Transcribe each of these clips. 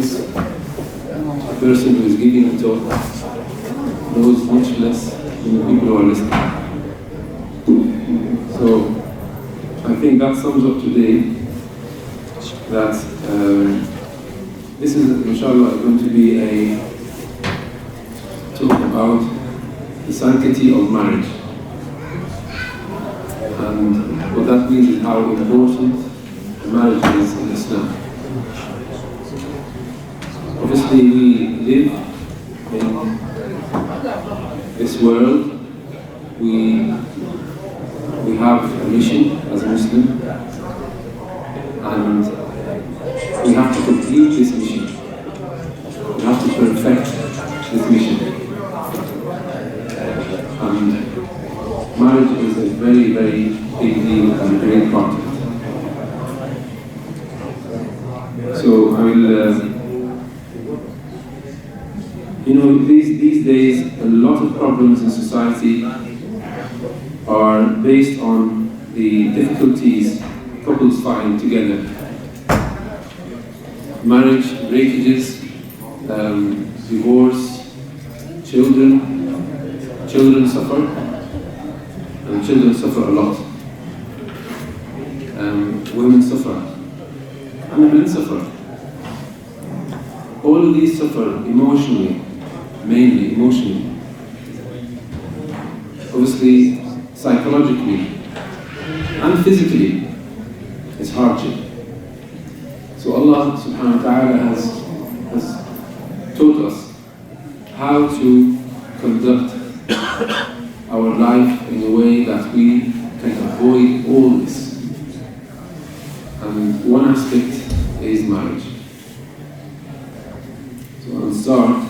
sometimes a person who is giving a talk knows much less than the people who are listening. So I think that sums up today that this is, inshallah, going to be a talk about the sanctity of marriage. And what that means is how important marriage is in Islam. Obviously, we live in this world. We have a mission as a Muslim, and we have to complete this mission. We have to perfect this mission. And marriage is a very, very big deal and a great part of it. So I will, these days, a lot of problems in society are based on the difficulties couples find together. Marriage, breakages, divorce, children suffer, and children suffer a lot. Women suffer, and the men suffer. All of these suffer emotionally, mainly emotionally. Obviously, psychologically and physically, it's hardship. So Allah subhanahu wa ta'ala has taught us how to conduct our life in a way that we can avoid all this. And one aspect is marriage. So I'll start.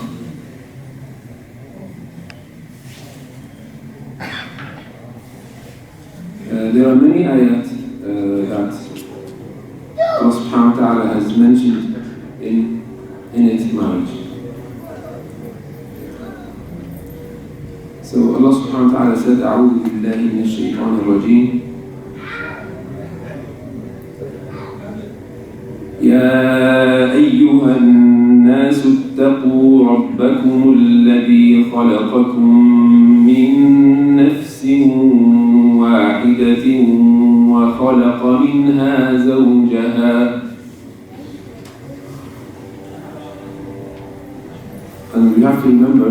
There are many ayat that Allah subhanahu wa ta'ala has mentioned in it marriage. So Allah subhanahu wa ta'ala said, أعوذ بالله من الشيطان الرجيم يا أيها الناس اتقوا ربكم الذي خلقكم من نفس واحدة وخلق منها زوجها. And we have to remember,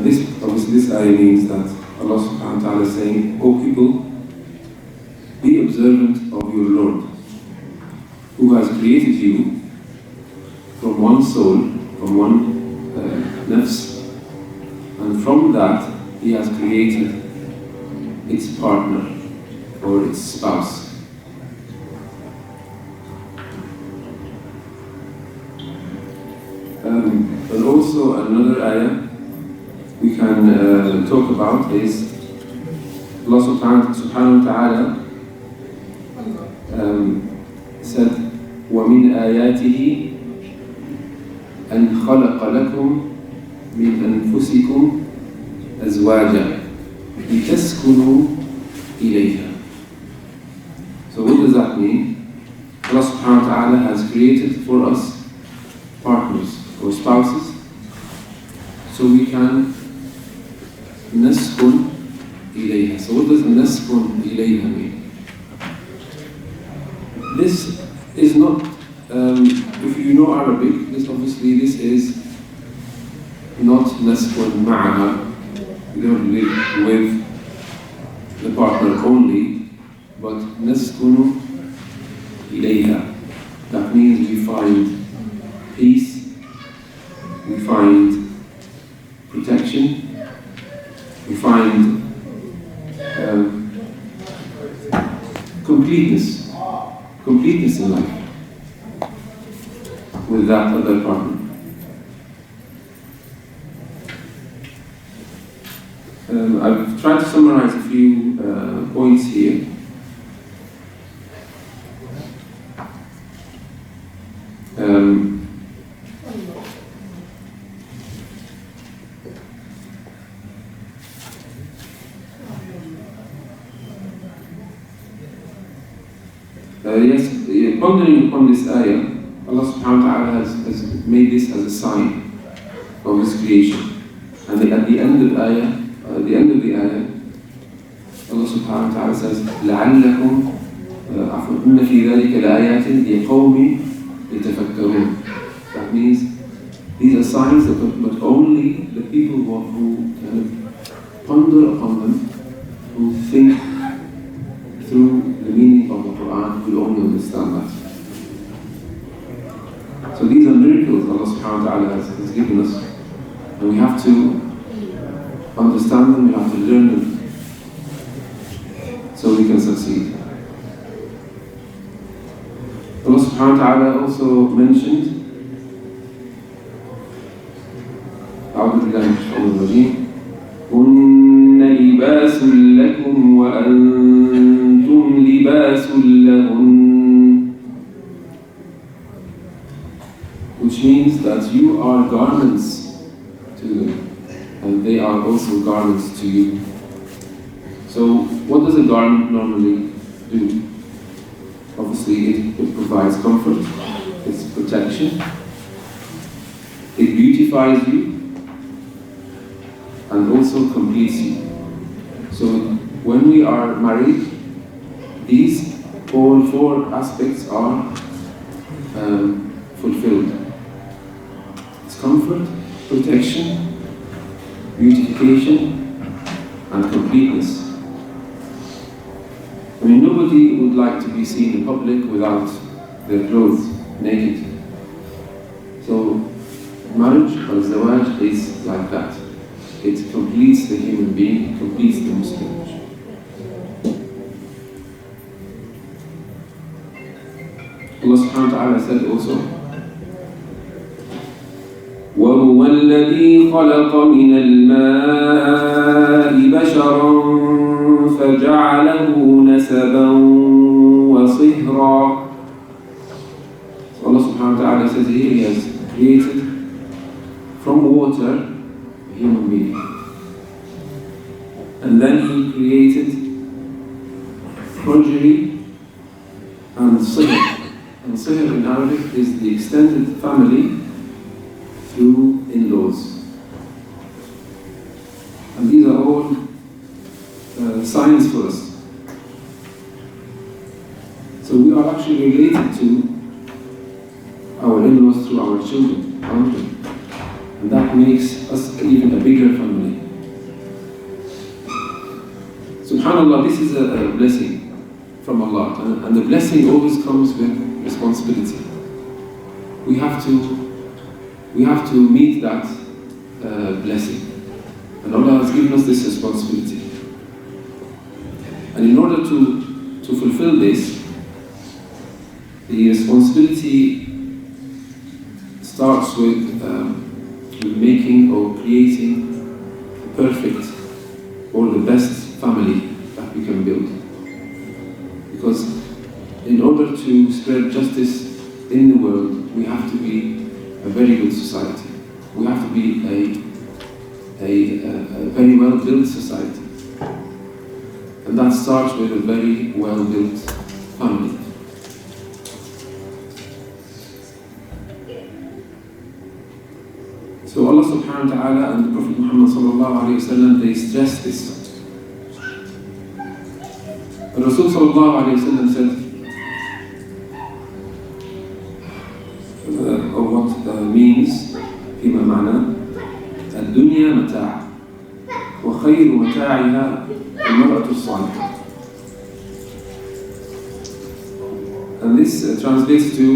this ayah means that Allah subhanahu wa ta'ala is saying, O people, be observant of your Lord, who has created you from one soul, from one nafs, and from that He has created its partner or its spouse. And also another ayah we can talk about is Allah subhanahu wa ta'ala said, وَمِنْ آيَاتِهِ أَنْ خَلَقَ لَكُمْ مِنْ أَنفُسِكُمْ أَزْوَاجًا لِتَسْكُنُوا إِلَيْهَا. So what does that mean? Allah subhanahu wa ta'ala has created for us partners or spouses so we can نسكن إليها. So what does نسكن إليها mean? This is not, if you know Arabic, this is not نسكن معها. You don't live with the partner only, but نسكن إليها. That means we find peace, we find protection, we find completeness in life with that other partner. I've tried to summarize a few points here. Pondering upon this ayah, Allah subhanahu wa ta'ala has made this as a sign of His creation. And at the end of the ayah, Allah subhanahu wa ta'ala says, لَعَلَّكُمْ إِنَّ فِي ذَلِكَ لَآيَاتٍ لِقَوْمٍ يَتَفَكَّرُونَ. That means these are signs that but only the people who kind of ponder upon them, who think through the meaning of the Quran, will only understand that. So these are miracles Allah subhanahu wa ta'ala has given us, and we have to understand them, we have to learn them, so we can succeed. Allah subhanahu wa ta'ala also mentioned, أعوذ بالله من الشيطان الرجيم هن لباس لكم وأنتم لباس لهن, which means that you are garments to them and they are also garments to you. So what does a garment normally do? Obviously it provides comfort, it's protection, it beautifies you, and also completes you. So when we are married, these all four aspects are fulfilled. It's comfort, protection, beautification, and completeness. I mean, nobody would like to be seen in public without their clothes, naked. So marriage or zawaj is like that. It completes the human being, it completes the Muslim. Allah subhanahu wa ta'ala said also, وَهُوَ الَّذِي خَلَقَ مِنَ الْمَاءِ بَشَرًا فَجَعَلَهُ نَسَبًا وَصِهْرًا. So Allah subhanahu wa ta'ala says here, He has created from water a human being. And then He created progeny and sihr. And sihr in Arabic is the extended family through in-laws. And these are all signs for us. So we are actually related to our in-laws through our children, aren't we? And that makes us even a bigger family. SubhanAllah, this is a blessing from Allah. And the blessing always comes with responsibility. We have to meet that blessing. And Allah has given us this responsibility. And in order to fulfill this, the responsibility starts with making or creating the perfect or the best family that we can build. Because in order to spread justice in the world, we have to be a very good society. We have to be a very well-built society. And that starts with a very well-built family. So Allah subhanahu wa ta'ala and the Prophet Muhammad sallallahu alayhi wa sallam, they stress this. The Rasul sallallahu alayhi wa sallam said, or what means, فيما معنى الدنيا متاع وخير متاعها المرأة الصالحة. And this translates to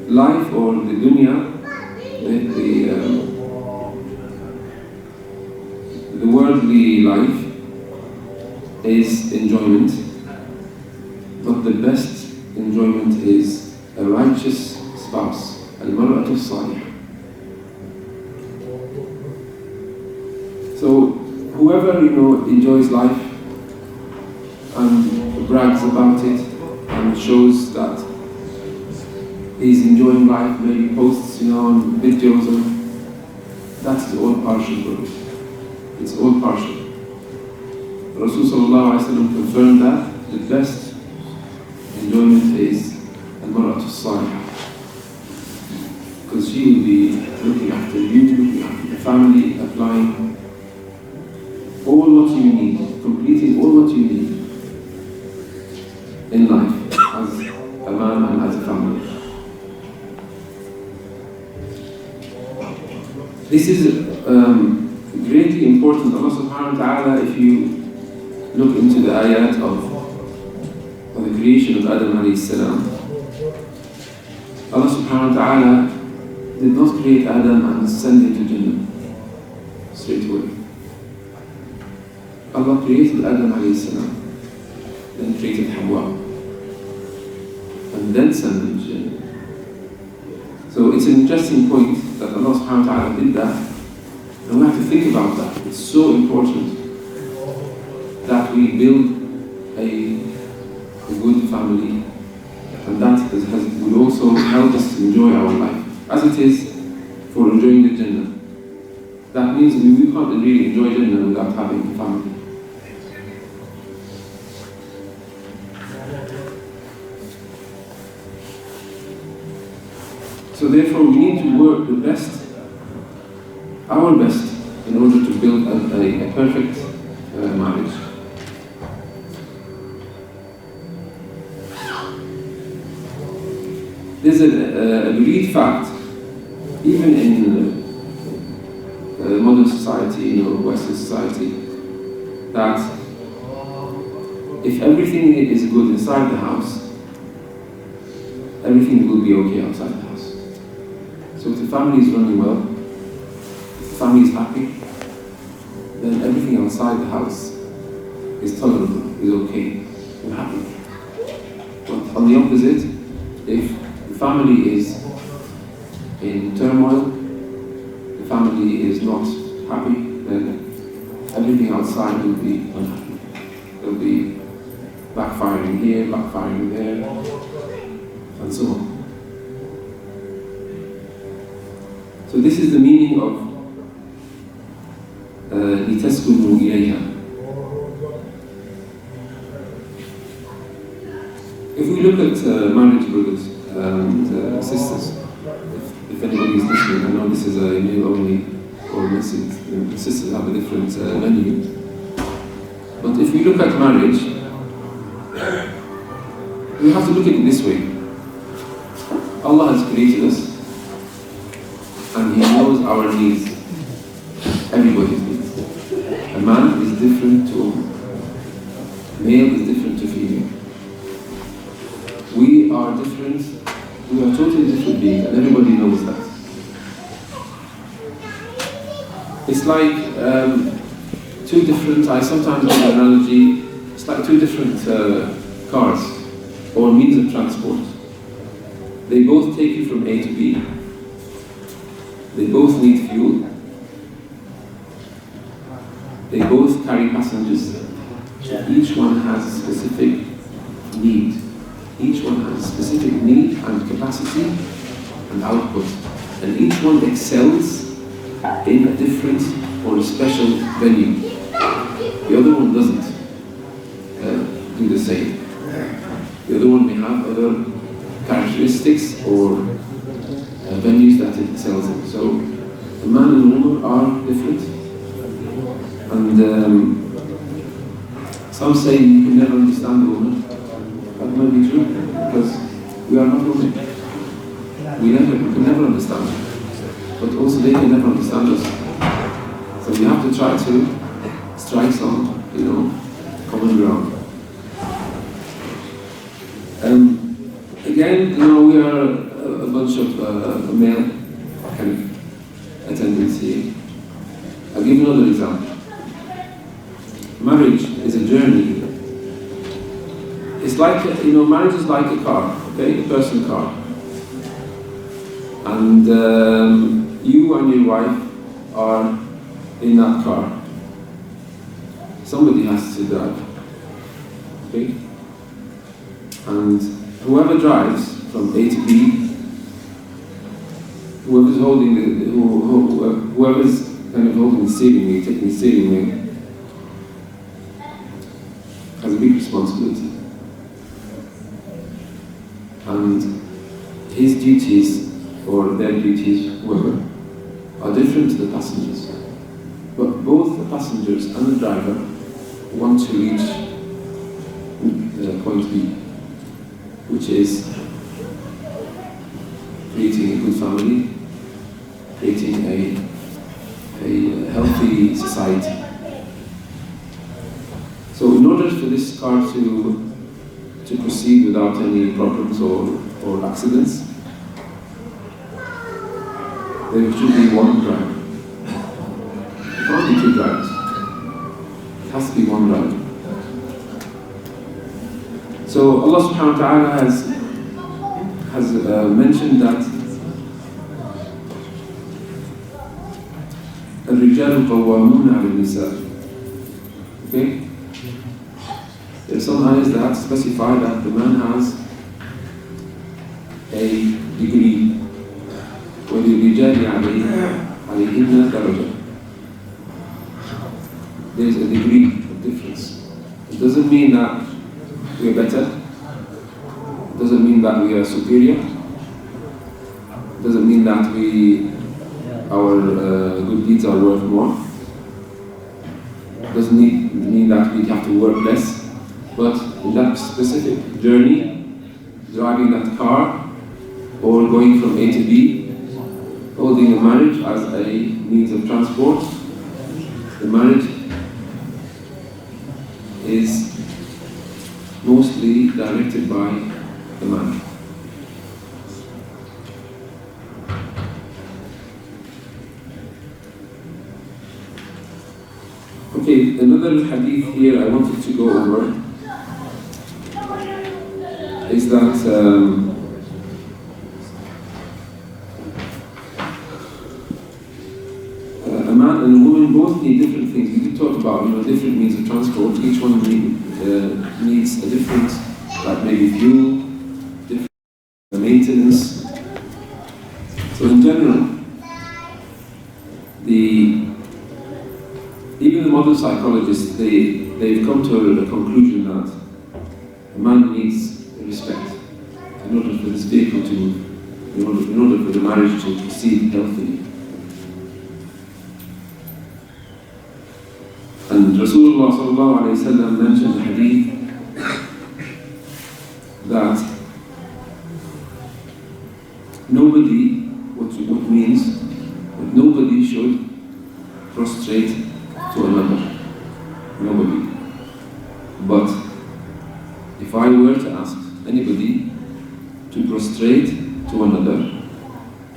life or the dunya, the worldly life is enjoyment, but the best enjoyment is a righteous spouse, al-mar'atu salihah. So whoever enjoys life and brags about it and shows that he's enjoying life, maybe posts on videos, that's all partial growth. It's all partial. Rasul sallallahu alayhi wa sallam confirmed that the best enjoyment is al-mar'atu salihah, because she will be looking after you, looking after the family, applying all what you need, completing all what you need in life as a man and as a family. This is greatly important. Allah subhanahu wa ta'ala, if you look into the ayat of the creation of Adam alayhi salam, Allah subhanahu wa ta'ala did not create Adam and send him to Jannah straight away. Allah created Adam alayhi salam, then created Hawa, and then sent him to Jannah. So it's an interesting point that Allah subhanahu wa ta'ala did that, and we have to think about that. It's so important that we build a good family, and that will also help us to enjoy our life, as it is for enjoying the Jannah. That means we can't really enjoy Jannah without having a family. So therefore we need to work the best, our best, in order to build a perfect marriage. There's a believed fact, even in modern society, Western society, that if everything is good inside the house, everything will be okay outside the house. So if the family is running well, if the family is happy, then everything outside the house is tolerable, is okay, we're happy. But on the opposite, if the family is in turmoil, the family is not happy, then everything outside will be unhappy. There'll be backfiring here, backfiring there, and so on. So this is the meaning of لِتَسْكُنُوا إِلَيْهَا. If we look at marriage, brothers and sisters, if anybody is listening, I know this is a male-only or message, sisters have a different venue. But if we look at marriage, we have to look at it this way. Allah has created us, and He knows our needs, everybody's needs. A man is different to a woman. Male is different to female. We are different, we are totally different beings, and everybody knows that. It's like two different, I sometimes give an analogy, it's like two different cars or means of transport. They both take you from A to B. They both need fuel. They both carry passengers. Each one has a specific need. Each one has a specific need and capacity and output. And each one excels in a different or a special venue. The other one doesn't do the same. The other one may have other characteristics or venues that it excels in. So a man and a woman are different. And some say you can never understand a woman. That might be true, because we are not women. We can never understand them. But also they can never understand us. So we have to try to strike some, common ground. Again, we are a bunch of male kind of attendants here. I'll give you another example. Marriage is a journey. It's like, marriage is like a car, okay? A personal car. And you and your wife are in that car. Somebody has to drive, okay? And whoever drives from A to B, whoever's holding whoever's kind of holding the steering wheel, taking the steering wheel, has a big responsibility. And his duties, or their duties, whoever, are different to the passengers. But both the passengers and the driver want to reach point B, which is creating a good family, creating a healthy society. So in order for this car to proceed without any problems or accidents, there should be one driver. It can't be two drivers. It has to be one driver. So Allah subhanahu wa ta'ala has mentioned that الرجال قوامون على النساء. Okay? There are some ayahs that specify that the man has a degree. وَلِلْرِجَالِ عَلَيْهِنَّ دَرَجَةٌ. There is a degree of difference. It doesn't mean that we are better. It doesn't mean that we are superior. It doesn't mean that our good deeds are worth more. It doesn't mean that we have to work less. But in that specific journey, driving that car, or going from A to B, holding a marriage as a means of transport, the marriage is mostly directed by the man. Okay, another hadith here I wanted to go over is that a man and a woman both need different things. We did talk about different means of transport. Each one needs a different, like maybe fuel, different maintenance. So in general, even the modern psychologists, they've come to a conclusion that a man needs respect in order for this vehicle to move, in order for the marriage to proceed healthily. And Rasulullah sallallahu alayhi wa sallam mentioned the hadith that nobody, what means that nobody should prostrate to another. Nobody. But if I were to ask anybody to prostrate to another,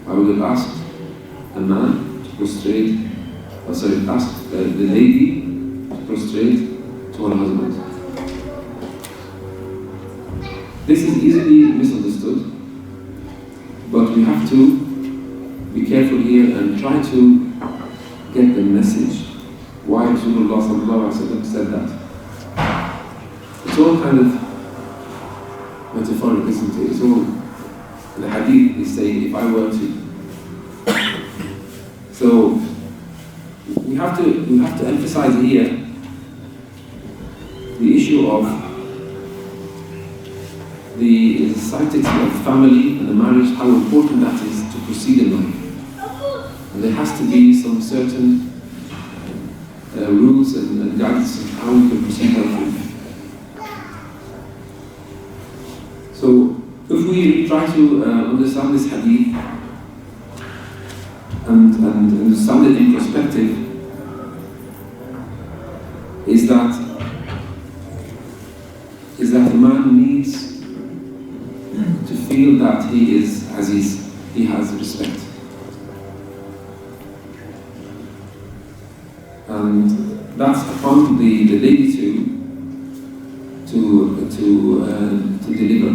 I would have asked a man to prostrate, asked the lady to prostrate to her husband. This is easily misunderstood, but we have to be careful here and try to get the message why Rasulullah sallallahu alaihi wasallam said that. It's all kind of metaphoric, isn't it? It's all, the hadith is saying, if I were to. So we have to emphasize here the issue of the sanctity of family and the marriage, how important that is to proceed in life. And there has to be some certain rules and guidance of how we can proceed healthily. So if we try to understand this hadith and understand it in perspective, is that a man needs to feel that he has respect. And that's upon the lady to deliver.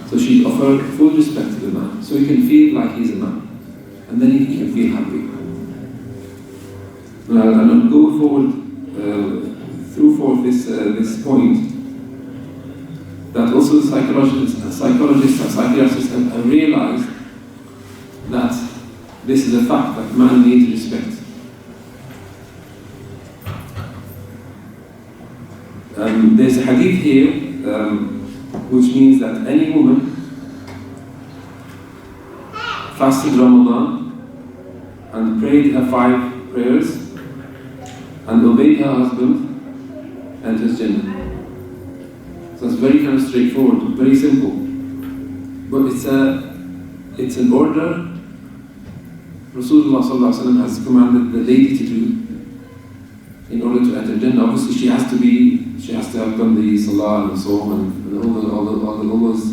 So she offered full respect to the man, so he can feel like he's a man, and then he can feel happy. And I'll go forward through this point that also psychologists and psychiatrists have realized that this is a fact that man needs respect. There's a hadith here which means that any woman fasted Ramadan, and prayed her 5 prayers, and obeyed her husband, enters Jannah. So it's very kind of straightforward, very simple. But it's an order Rasulullah ﷺ has commanded the lady to do in order to enter Jannah. Obviously she has to have done the salah and so on and all those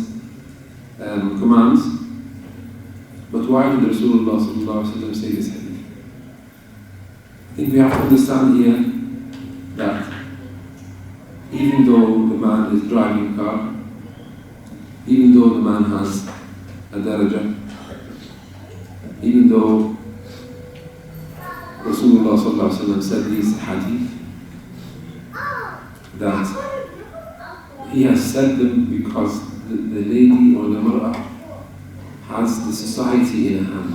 commands. But why did Rasulullah ﷺ say this hadith? I think we have to understand here that even though the man is driving a car, even though the man has a daraja, even though Rasulullah ﷺ said these hadith, that he has said them because the lady or the mar'ah has the society in her hand.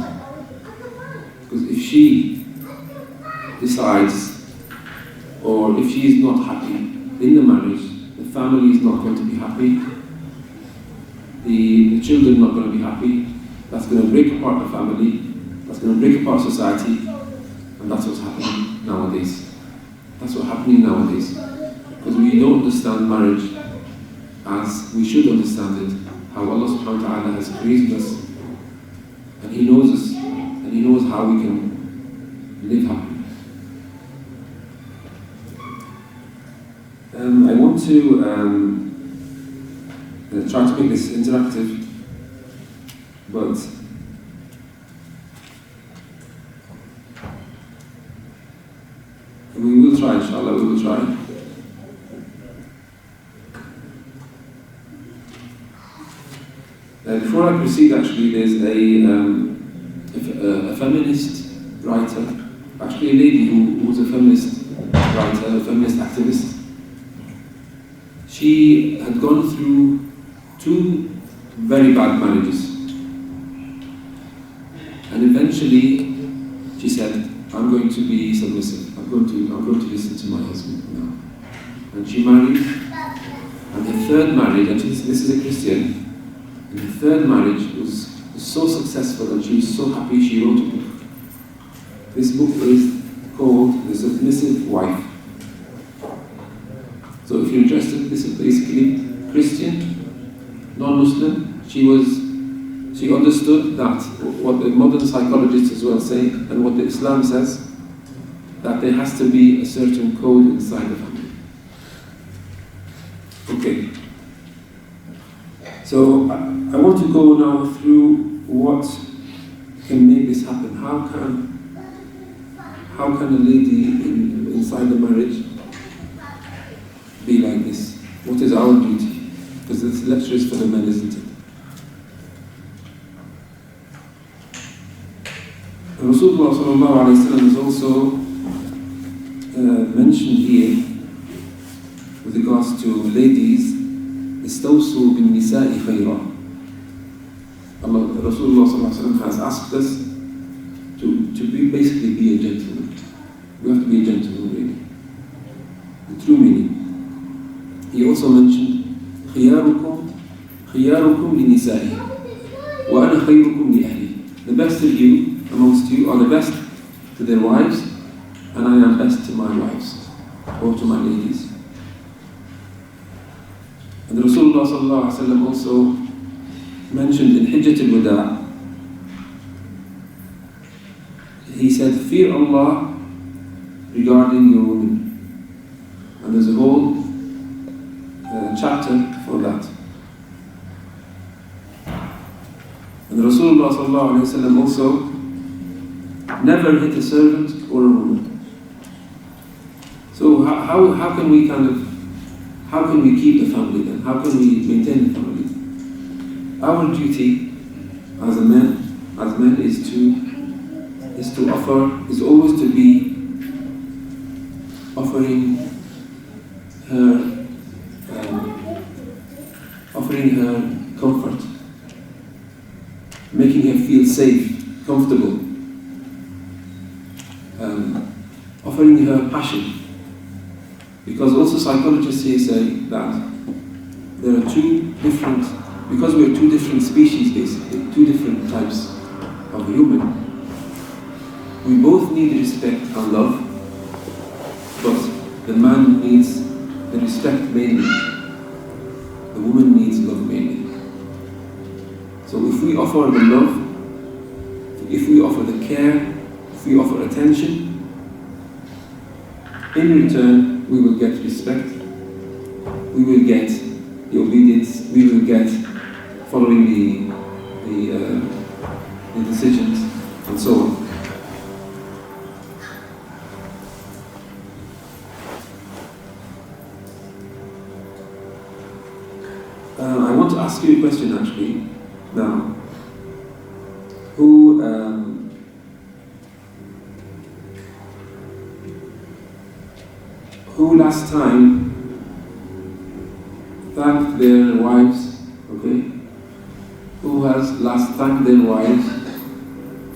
Because if she decides, or if she is not happy in the marriage, the family is not going to be happy, the children are not going to be happy, that's going to break apart the family, that's going to break apart society, and that's what's happening nowadays. That's what's happening nowadays. Because we don't understand marriage as we should understand it, how Allah subhanahu wa ta'ala has created us, and He knows us, and He knows how we can live happily. I want to try to make this interactive, but we will try, inshallah, we will try. Before I proceed, actually, there's a feminist writer, actually a lady who was a feminist writer, a feminist activist. She had gone through 2 very bad marriages. And eventually, she said, I'm going to be submissive. I'm going to listen to my husband now. And she married, and her 3rd marriage, and this is a Christian, and her 3rd marriage was so successful, and she was so happy she wrote a book. This book is called The Submissive Wife. So if you're interested, this is basically Christian, non-Muslim. She understood that what the modern psychologists as well say, and what the Islam says, that there has to be a certain code inside the family. Okay. So I want to go now through what can make this happen. How can a lady inside the marriage be like this? What is our duty? Because this lecture is for the men, isn't it? Rasulullah sallallahu alayhi wa sallam is also mentioned here with regards to ladies, istawsu bin nisa'i khayra. Rasulullah sallallahu alayhi wa sallam has asked us to basically be a gentleman. We have to be a gentleman, really. The true meaning. He also mentioned خياركم لنسائهم وأنا خيركم لأهلي. The best of you amongst you are the best to their wives, and I am best to my wives, or to my ladies. And Rasulullah sallallahu alaihi wasallam also mentioned in Hijjat al-Wada, he said, fear Allah regarding your women. And there's a whole chapter for that. And Rasulullah sallallahu alaihi wasallam also never hit a servant or a woman. So how can we keep the family then? How can we maintain the family? Our duty as men is always to be offering her comfort, making her feel safe, comfortable, offering her passion. Because also psychologists here say that there are because we are 2 different species basically, 2 different types. of a human. We both need respect and love, but the man needs the respect mainly. The woman needs love mainly. So if we offer the love, if we offer the care, if we offer attention, in return we will get respect, we will get the obedience, we will get following the decisions, and so on. I want to ask you a question actually now. Who last time thanked their wives, okay? Who has last thanked their wives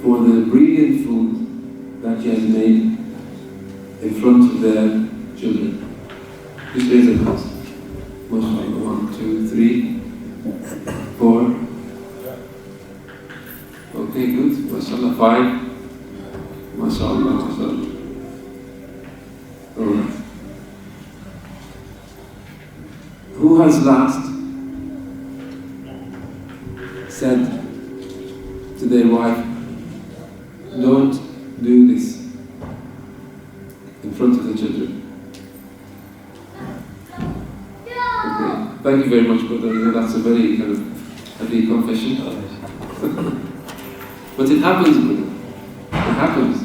for the brilliant food that she has made in front of their children? Just raise your hands. 1, 2, 3, 4. Okay, good. MashaAllah. 5. MashaAllah. MashaAllah. Alright. Who has last said to their wife, don't do this in front of the children? Okay. Thank you very much, brother. That's a very kind of heavy confession. But it happens, brother. It happens.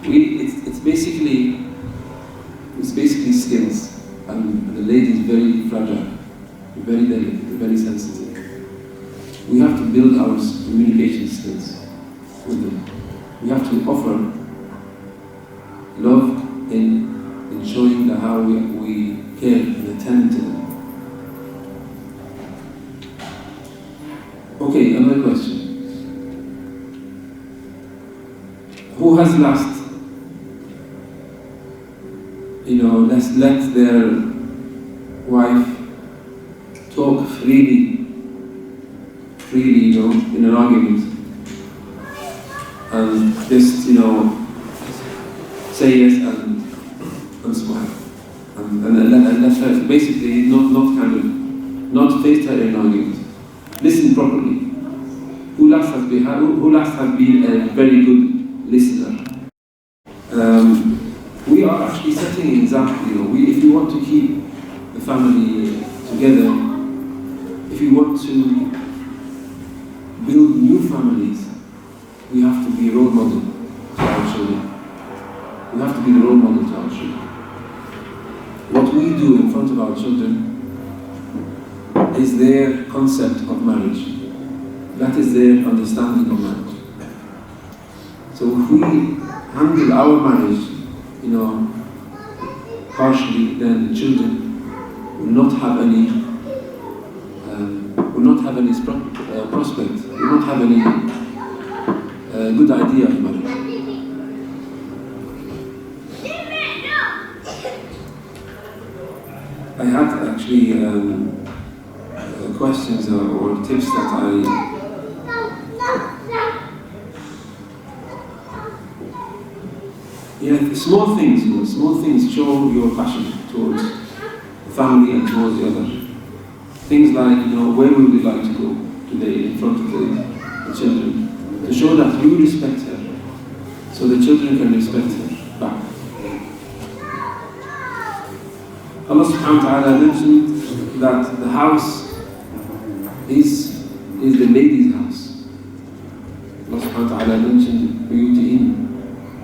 It's basically skills. And the lady is very fragile, very delicate, very sensitive. We have to build our communication skills with them. We have to offer love in showing that how we care and attend to them. Okay, another question. Who has last, let their wife talk freely, in an argument, and just, say yes and smile, and let her basically not face her in an argument. Listen properly. Who last has been a very good listener? We are actually setting an example. If you want to keep the family together, if you want to build new families, we have to be a role model to our children. We have to be the role model to our children. What we do in front of our children is their concept of marriage. That is their understanding of marriage. So if we handle our marriage, partially, then the children will not have any prospect, will not have any good idea of marriage. I had actually questions or tips that small things show your passion towards the family and towards the other. Things like, where would we like to go today in front of the children, to show that you respect her, so the children can respect her back. Allah subhanahu wa ta'ala mentioned that the house is the lady's house. Allah subhanahu wa ta'ala mentioned buyutihin,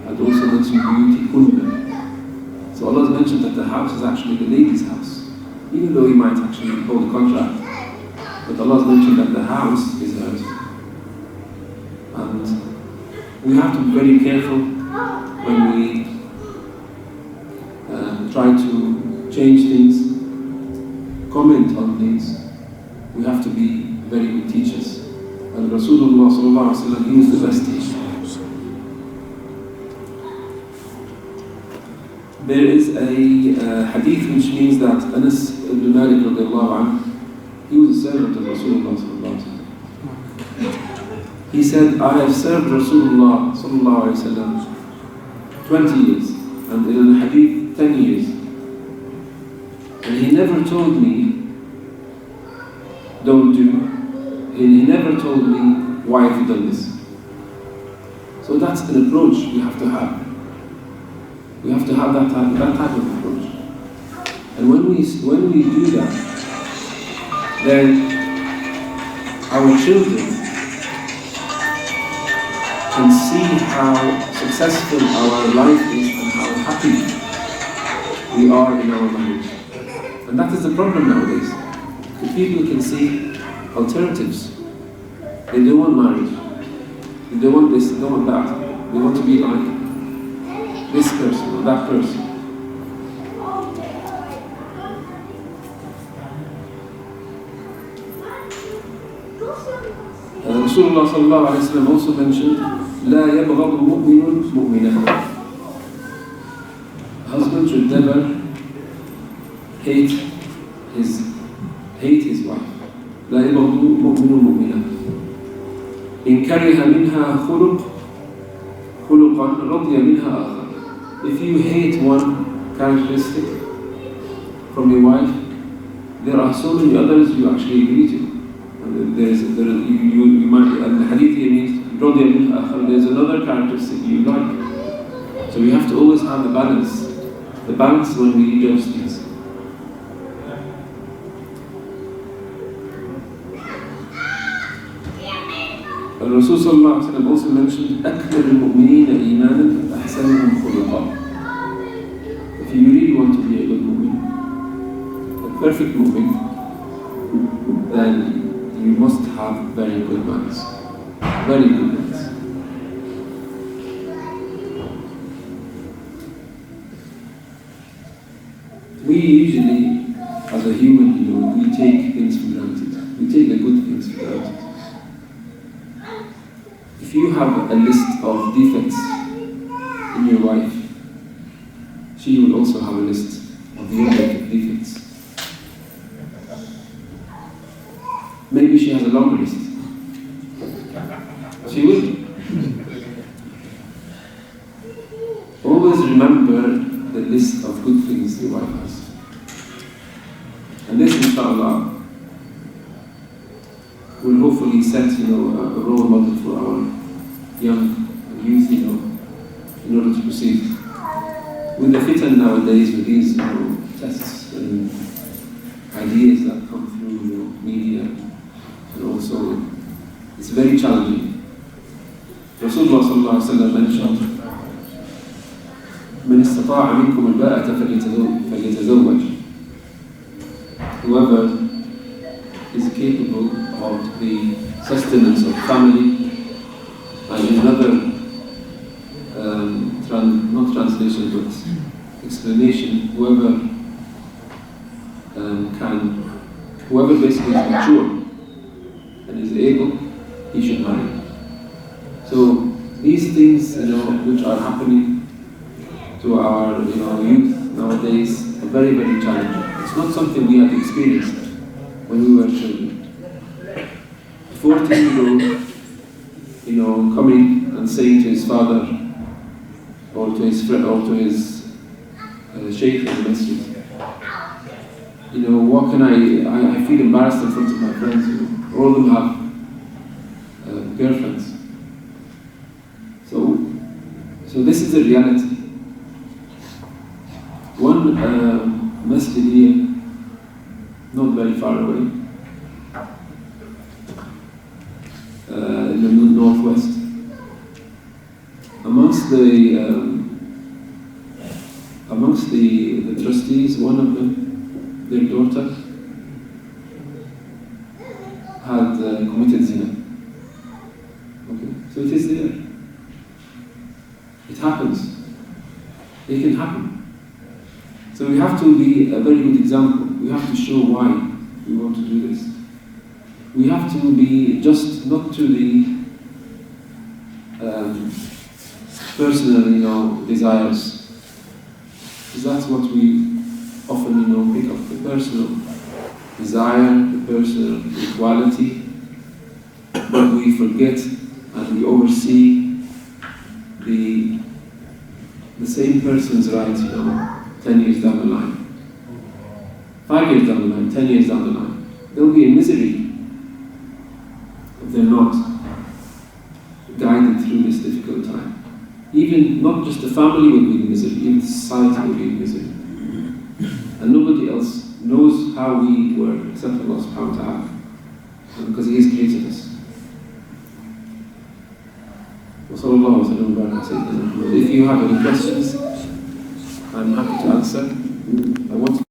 and also mentioned buyutikunna. So Allah has mentioned that the house is actually the lady's house, even though He might actually hold a contract. But Allah has mentioned that the house is hers. And we have to be very careful when we try to change things, comment on things. We have to be very good teachers. And Rasulullah sallallahu alaihi wasallam, he was the best teacher. There is a hadith which means that Anas ibn Malik radiallahu anhu, he was a servant of Rasulullah sallallahu alaihi wasallam. He said, I have served Rasulullah sallallahu alayhi wa sallam 20 years, and in the hadith 10 years. And he never told me, don't do, and he never told me, why have you done this? So that's an approach we have to have. We have to have that type of approach. And when we do that, then our children can see how successful our life is and how happy we are in our marriage. And that is the problem nowadays. The people can see alternatives. They don't want marriage. They don't want this, they don't want that. They want to be like this person or that person. Rasulullah sallallahu alayhi wa sallam also mentioned, لا يبغض مؤمن مؤمنا. A husband should never hate his wife. لا يبغض مؤمن مؤمنا. إن كره منها خلقا رضي منها آخر. If you hate one characteristic from your wife, there are so many others you actually agree to. You might, and the hadith here means رضي منها آخر. There's another characteristic you like. So we have to always have the balance when we judge these. Rasul sallallahu alayhi wa sallam also mentioned أكمل المؤمنين إيمانا أحسنهم خلقا. If you really want to be a good mu'min, a perfect mu'min, then you must have very good manners. Very good manners. We usually, as a human being, we take things for granted. We take the good things for granted. If you have a list of defects in your wife, she will also have a list of your defects. Maybe she has a longer list. She will. Always remember the list of good things your wife has. And this, inshallah, will hopefully set, a role model for our young youth, in order to proceed. With the fitan nowadays, with these, tests and ideas that come through, media, and also, it's very challenging. Rasulullah sallallahu alaihi wasallam mentioned, من استطاع منكم الباءة فليتزوج. Whoever is capable of the sustenance of family, and in another, not translation but explanation, whoever basically is mature and is able, he should marry. So these things, which are happening to our, youth nowadays, are very, very challenging. It's not something we had experienced when we were children. A 14-year-old, coming and saying to his father or to his friend or to his sheikh in the masjid, what can I feel embarrassed in front of my friends. All of them have girlfriends. So this is the reality. One masjid here, not very far away, in the northwest, amongst the trustees, one of them, their daughter, had committed zina. Okay, so it is there. It happens. It can happen. So we have to be a very good example. We have to show why we want to do this. We have to be just not to the personal, desires, because that's what we often, pick up, the personal desire, the personal equality, but we forget and we oversee the same person's rights, 10 years down the line, 5 years down the line, 10 years down the line. They'll be in misery if they're not guided through this difficult time. Even not just the family will be in misery, even society will be in misery. And nobody else knows how we work except Allah subhanahu wa ta'ala, because He has created us. If you have any questions, I'm happy to answer. I want to